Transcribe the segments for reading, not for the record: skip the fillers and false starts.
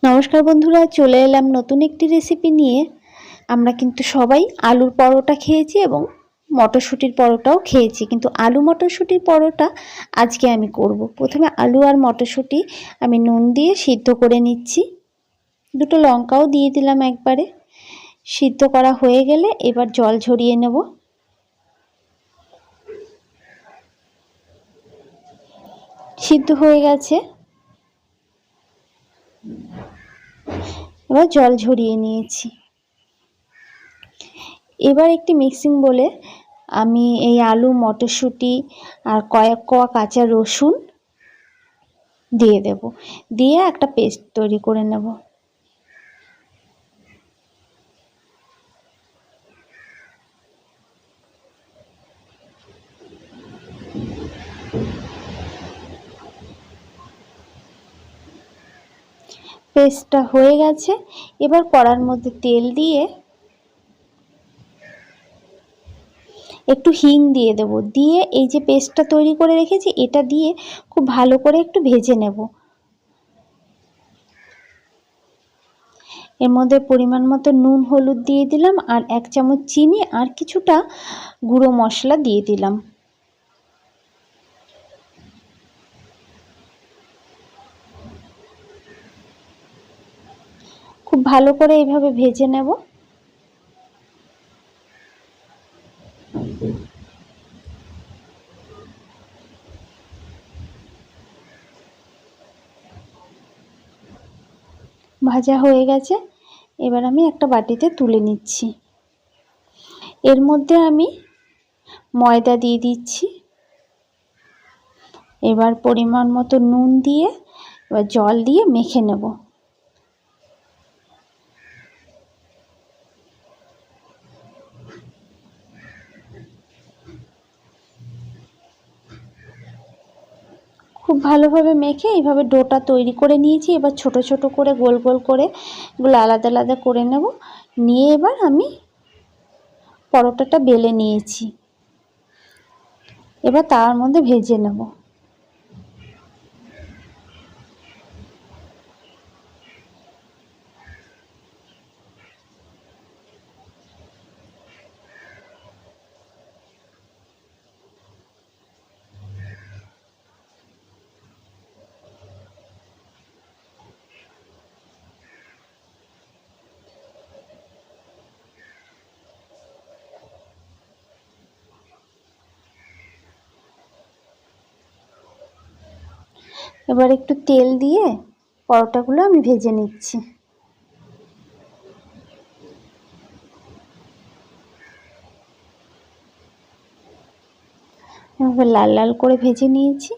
নমস্কার বন্ধুরা, চলে এলাম নতুন একটি রেসিপি নিয়ে। আমরা কিন্তু সবাই আলুর পরোটা খেয়েছি এবং মটরশুঁটির পরোটাও খেয়েছি, কিন্তু আলু মটরশুঁটির পরোটা আজকে আমি করব। প্রথমে আলু আর মটরশুঁটি আমি নুন দিয়ে সিদ্ধ করে নিচ্ছি। দুটো লঙ্কাও দিয়ে দিলাম একবারে। সিদ্ধ করা হয়ে গেলে এবার জল ঝরিয়ে নেব। সিদ্ধ হয়ে গেছে, এবার জল ঝরিয়ে নিয়েছি। এবার একটি মিক্সিং বলে আমি এই আলু মটরশুঁটি আর কয়েক কোয়া কাঁচা রসুন দিয়ে দেব, দিয়ে একটা পেস্ট তৈরি করে নেব। পেস্টটা হয়ে গেছে, এবার কড়ার মধ্যে তেল দিয়ে একটু হিং দিয়ে দেব, দিয়ে এই যে পেস্টটা তৈরি করে রেখেছি এটা দিয়ে খুব ভালো করে একটু ভেজে নেব। এর মধ্যে পরিমাণ মতো নুন হলুদ দিয়ে দিলাম, আর 1 চামচ চিনি আর কিছুটা গুঁড়ো মশলা দিয়ে দিলাম। খুব ভালো করে এইভাবে ভেজে নেব। ভাজা হয়ে গেছে, এবার আমি একটা বাটিতে তুলে নিচ্ছি। এর মধ্যে আমি ময়দা দিয়ে দিচ্ছি, এবার পরিমাণ মতো নুন দিয়ে এবার জল দিয়ে মেখে নেব। খুব ভালোভাবে মেখে এইভাবে ডোটা তৈরি করে নিয়েছি। এবার ছোট ছোট করে গোল গোল করে এগুলো আলাদা আলাদা করে নেব। নিয়ে এবার আমি পরোটাটা বেলে নিয়েছি, এবার তার মধ্যে ভেজে নেব। এবার একটু তেল দিয়ে পরোটাগুলো আমি ভেজে নিচ্ছি। এভাবে লাল লাল করে ভেজে নিয়েছি।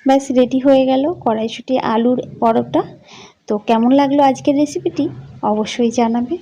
ব্যাস রেডি হয়ে গেল কড়াইশুঁটি আলুর পরোটা। তো কেমন লাগলো আজকের রেসিপিটি অবশ্যই জানাবে।